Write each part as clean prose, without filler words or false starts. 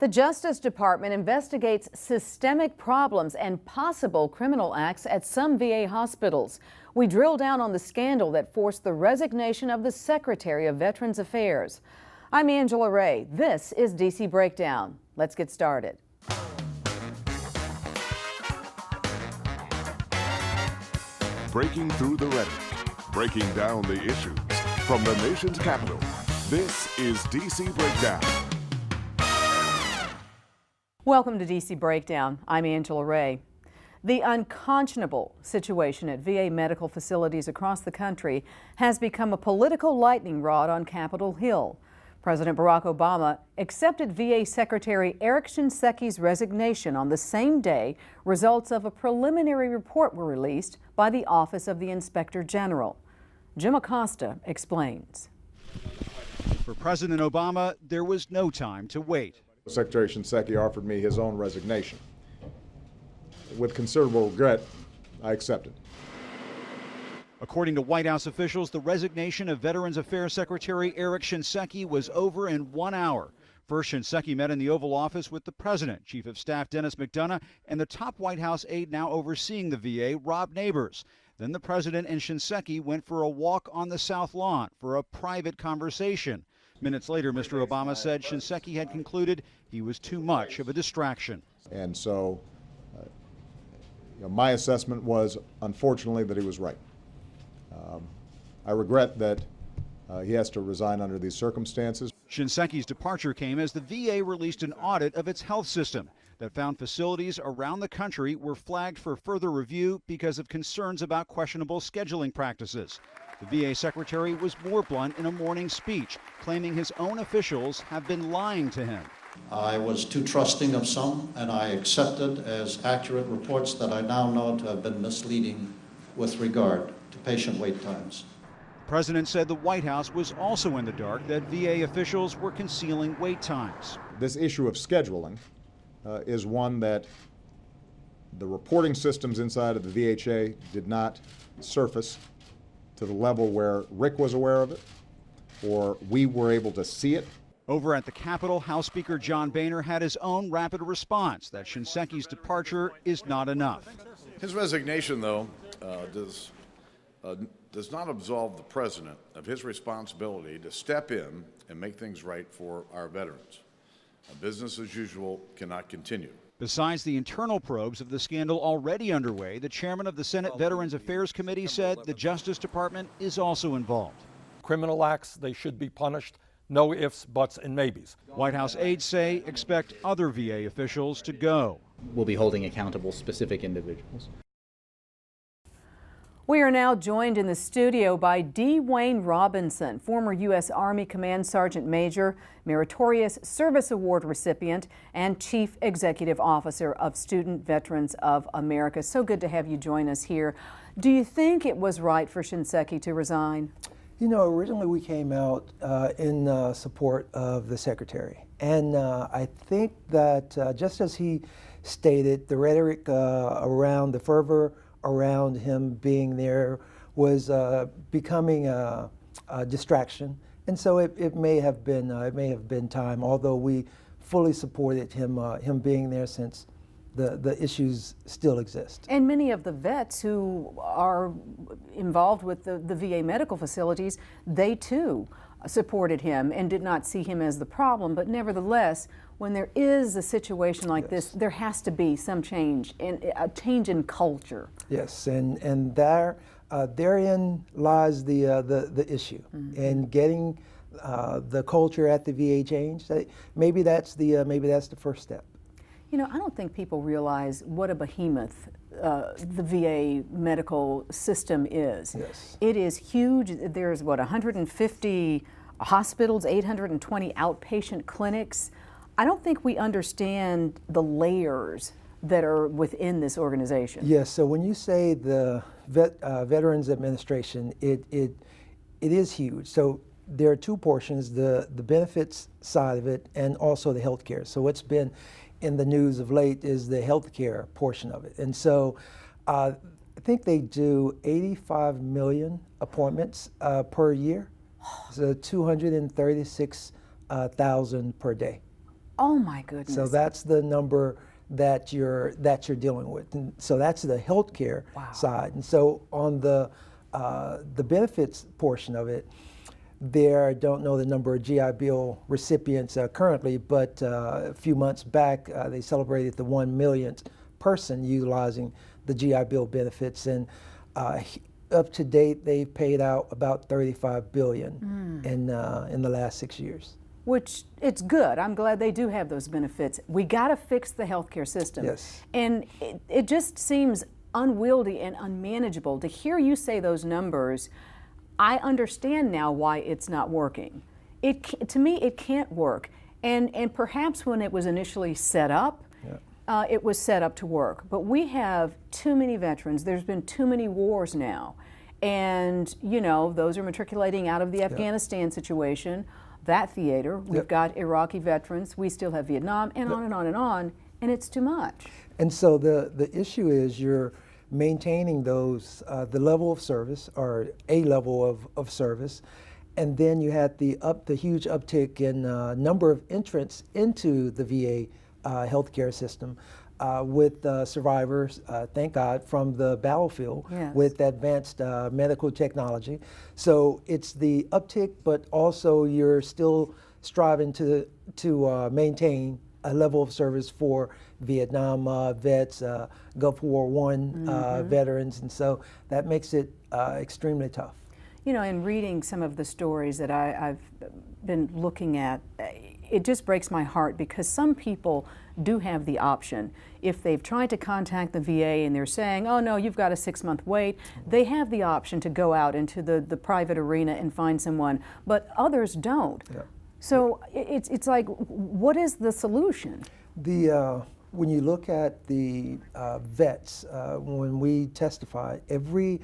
The Justice Department investigates systemic problems and possible criminal acts at some VA hospitals. We drill down on the scandal that forced the resignation of the Secretary of Veterans Affairs. I'm Angela Ray. This is DC Breakdown. Let's get started. Breaking through the rhetoric, breaking down the issues. From the nation's capital, this is DC Breakdown. Welcome to DC Breakdown. I'm Angela Ray. The unconscionable situation at VA medical facilities across the country has become a political lightning rod on Capitol Hill. President Barack Obama accepted VA Secretary Eric Shinseki's resignation on the same day results of a preliminary report were released by the Office of the Inspector General. Jim Acosta explains. For President Obama, there was no time to wait. Secretary Shinseki offered me his own resignation. With considerable regret, I accepted. According to White House officials, the resignation of Veterans Affairs Secretary Eric Shinseki was over in 1 hour. First, Shinseki met in the Oval Office with the President, Chief of Staff Dennis McDonough, and the top White House aide now overseeing the VA, Rob Neighbors. Then the President and Shinseki went for a walk on the South Lawn for a private conversation. Minutes later, Mr. Obama said Shinseki had concluded he was too much of a distraction. And so my assessment was, unfortunately, that he was right. I regret that he has to resign under these circumstances. Shinseki's departure came as the VA released an audit of its health system that found facilities around the country were flagged for further review because of concerns about questionable scheduling practices. The VA secretary was more blunt in a morning speech, claiming his own officials have been lying to him. I was too trusting of some, and I accepted as accurate reports that I now know to have been misleading with regard to patient wait times. The president said the White House was also in the dark that VA officials were concealing wait times. This issue of scheduling is one that the reporting systems inside of the VHA did not surface to the level where Rick was aware of it or we were able to see it. Over at the Capitol, House Speaker John Boehner had his own rapid response that Shinseki's departure is not enough. His resignation, though, does not absolve the president of his responsibility to step in and make things right for our veterans. Business as usual cannot continue. Besides the internal probes of the scandal already underway, the chairman of the Senate Veterans Affairs Committee said the Justice Department is also involved. Criminal acts, they should be punished. No ifs, buts, and maybes. White House aides say expect other VA officials to go. We'll be holding accountable specific individuals. We are now joined in the studio by D. Wayne Robinson, former U.S. Army Command Sergeant Major, Meritorious Service Award recipient, and Chief Executive Officer of Student Veterans of America. So good to have you join us here. Do you think it was right for Shinseki to resign? You know, originally we came out in support of the Secretary. And I think that just as he stated, the rhetoric around the fervor around him being there was becoming a distraction, and so it may have been time. Although we fully supported him being there, since the issues still exist. And many of the vets who are involved with the VA medical facilities, they too supported him and did not see him as the problem. But nevertheless, when there is a situation like this, there has to be some change, a change in culture. Yes, and therein lies the issue, in getting the culture at the VA changed. Maybe that's the first step. You know, I don't think people realize what a behemoth the VA medical system is. Yes. It is huge. There's, 150 hospitals, 820 outpatient clinics. I don't think we understand the layers that are within this organization. Yes, so when you say the Veterans Administration, it is huge. So there are two portions, the benefits side of it and also the health care. So what's been in the news of late is the healthcare portion of it. And so I think they do 85 million appointments per year, so 236,000 per day. Oh my goodness. So that's the number that you're dealing with. And so that's the healthcare side. And so on the benefits portion of it, I don't know the number of GI Bill recipients currently, but a few months back they celebrated the 1 millionth person utilizing the GI Bill benefits, and up to date they've paid out about $35 billion in the last 6 years. Which, it's good. I'm glad they do have those benefits. We got to fix the healthcare system. Yes. And it just seems unwieldy and unmanageable. To hear you say those numbers, I understand now why it's not working. To me, it can't work. And perhaps when it was initially set up, it was set up to work. But we have too many veterans. There's been too many wars now. And, you know, those are matriculating out of the Afghanistan situation, that theater. We've got Iraqi veterans. We still have Vietnam, and on and on and on. And it's too much. And so the issue is you're maintaining those, the level of service, or a level of service, and then you had the huge uptick in number of entrants into the VA healthcare system with survivors, thank God, from the battlefield with advanced medical technology. So it's the uptick, but also you're still striving to maintain a level of service for Vietnam vets, Gulf War I veterans, and so that makes it extremely tough. You know, in reading some of the stories that I've been looking at, it just breaks my heart, because some people do have the option. If they've tried to contact the VA and they're saying, oh no, you've got a 6-month wait, they have the option to go out into the private arena and find someone, but others don't. So it's like, what is the solution? When you look at the vets, when we testified, every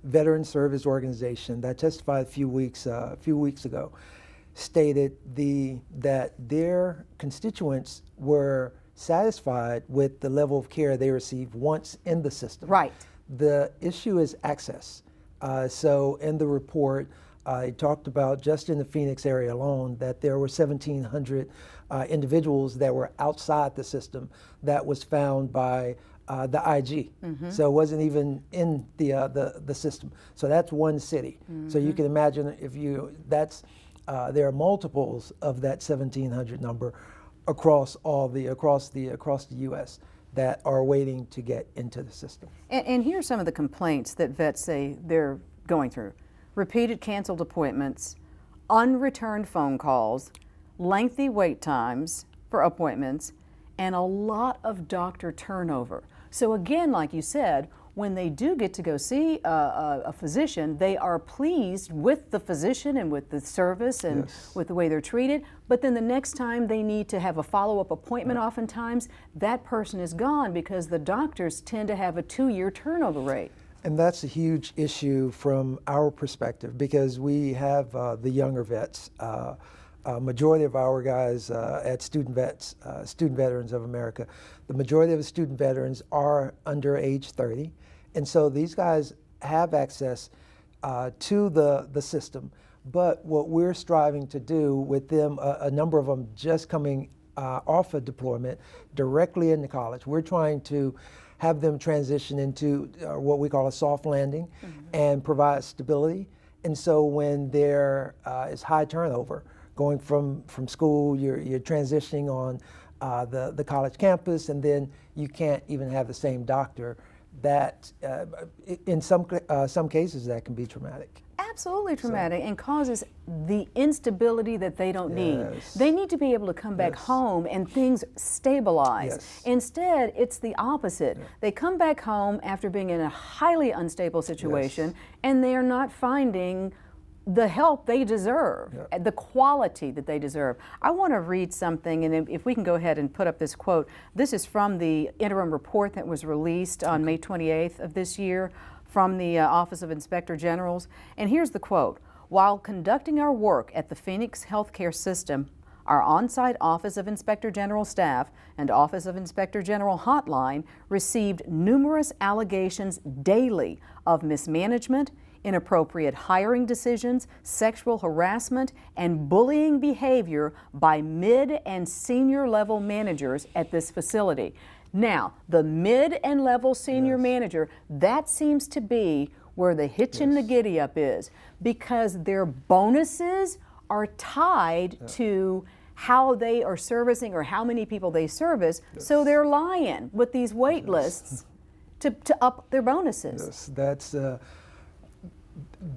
veteran service organization that testified a few weeks ago stated that their constituents were satisfied with the level of care they received once in the system. Right. The issue is access. So in the report, I talked about, just in the Phoenix area alone, that there were 1,700 individuals that were outside the system that was found by the IG. So it wasn't even in the system. So that's one city. So you can imagine if there are multiples of that 1,700 number across the U.S. that are waiting to get into the system. And here's some of the complaints that vets say they're going through: repeated canceled appointments, unreturned phone calls, lengthy wait times for appointments, and a lot of doctor turnover. So again, like you said, when they do get to go see a physician, they are pleased with the physician and with the service and with the way they're treated. But then the next time they need to have a follow-up appointment, oftentimes that person is gone, because the doctors tend to have a 2-year turnover rate. And that's a huge issue from our perspective, because we have the younger vets. Majority of our guys at Student Veterans of America, the majority of the student veterans are under age 30. And so these guys have access to the system. But what we're striving to do with them, a number of them just coming off of deployment directly into college, we're trying to have them transition into what we call a soft landing and provide stability. And so when there is high turnover, going from school, you're transitioning on the college campus, and then you can't even have the same doctor. That in some cases that can be traumatic. Absolutely traumatic, and causes the instability that they don't need. They need to be able to come back home and things stabilize. Instead, it's the opposite. They come back home after being in a highly unstable situation, and they are not finding the help they deserve, the quality that they deserve. I want to read something, and if we can go ahead and put up this quote. This is from the interim report that was released on May 28th of this year from the Office of Inspector Generals. And here's the quote: "While conducting our work at the Phoenix healthcare system, our on-site Office of Inspector General staff and Office of Inspector General hotline received numerous allegations daily of mismanagement, inappropriate hiring decisions, sexual harassment, and bullying behavior by mid and senior level managers at this facility. Now, the mid and level senior manager, that seems to be where the hitch in the giddy up is, because their bonuses are tied to how they are servicing or how many people they service, so they're lying with these wait lists to up their bonuses. Yes, that's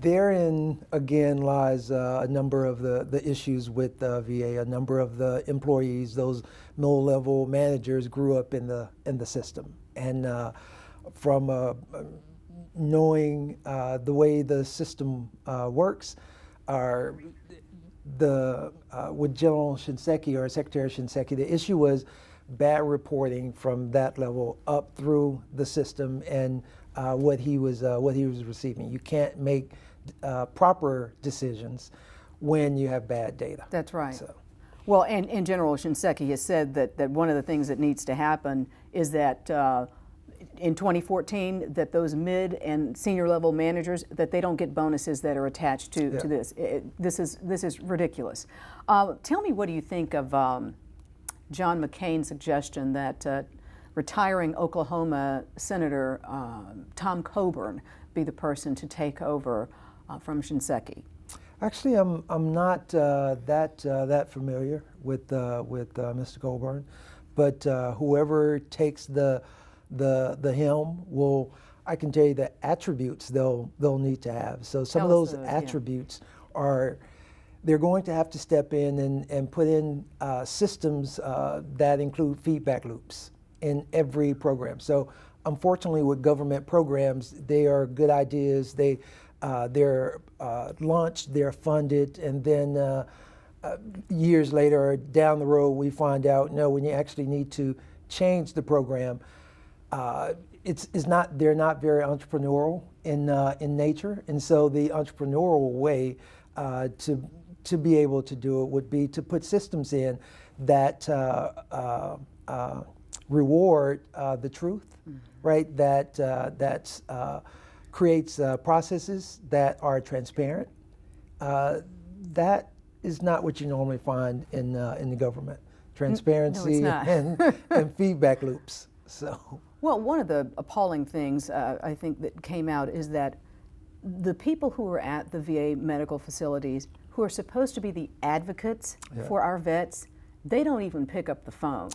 therein again lies a number of the issues with VA. A number of the employees, those middle-level managers, grew up in the system, and from knowing the way the system works, with General Shinseki or Secretary Shinseki, the issue was bad reporting from that level up through the system and what he was receiving. You can't make proper decisions when you have bad data. That's right. So. Well, and General Shinseki has said that one of the things that needs to happen is that in 2014, that those mid and senior level managers, that they don't get bonuses that are attached to this. This is ridiculous. Tell me, what do you think of John McCain's suggestion that retiring Oklahoma Senator Tom Coburn be the person to take over from Shinseki? Actually, I'm not that familiar with Mr. Coburn, but whoever takes the helm will, I can tell you the attributes they'll need to have. So some of those attributes are, they're going to have to step in and put in systems that include feedback loops in every program. So unfortunately with government programs, they are good ideas, they're launched, they're funded, and then years later or down the road we find out, no, when you actually need to change the program, they're not very entrepreneurial in nature, and so the entrepreneurial way to be able to do it would be to put systems in that reward the truth, right? That creates processes that are transparent. That is not what you normally find in the government. Transparency and feedback loops. So. Well, one of the appalling things I think that came out is that the people who are at the VA medical facilities, who are supposed to be the advocates for our vets, they don't even pick up the phone.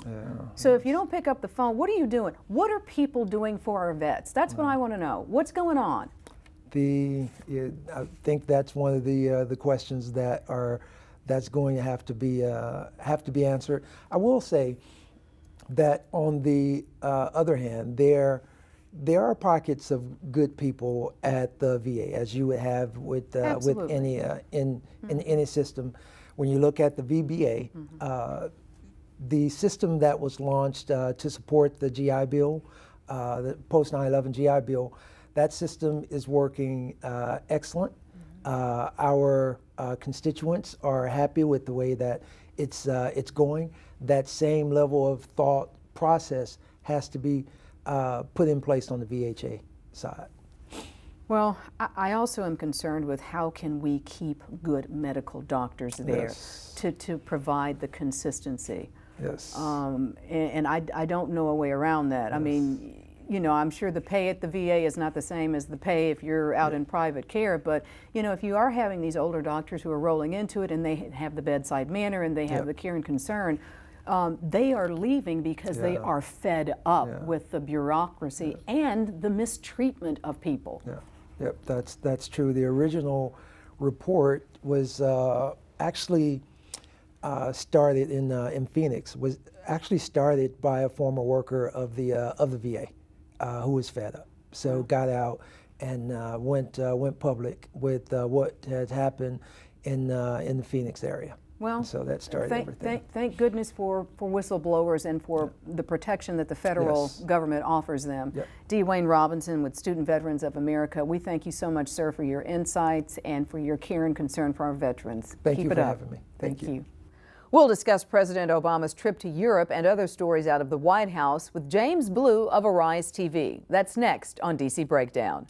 So if you don't pick up the phone, what are you doing? What are people doing for our vets? That's what I want to know. What's going on? I think that's one of the questions that's going to have to be answered. I will say that on the other hand, there are pockets of good people at the VA, as you would have with any in any system. When you look at the VBA, the system that was launched to support the GI Bill, the post 9/11 GI Bill, that system is working excellent. Our constituents are happy with the way that it's going. That same level of thought process has to be put in place on the VHA side. Well, I also am concerned with how can we keep good medical doctors there to provide the consistency. Yes. And I don't know a way around that. I mean, you know, I'm sure the pay at the VA is not the same as the pay if you're out in private care, but, you know, if you are having these older doctors who are rolling into it and they have the bedside manner and they have the care and concern, they are leaving because they are fed up with the bureaucracy and the mistreatment of people. Yep, that's true. The original report was actually started in Phoenix. Was actually started by a former worker of the VA who was fed up. So got out and went public with what had happened in the Phoenix area. Well, and so that started everything. Thank goodness for whistleblowers and for the protection that the federal government offers them. D. Wayne Robinson with Student Veterans of America, we thank you so much, sir, for your insights and for your care and concern for our veterans. Thank Keep you it for up. having me. Thank you. We'll discuss President Obama's trip to Europe and other stories out of the White House with James Blue of Arise TV. That's next on DC Breakdown.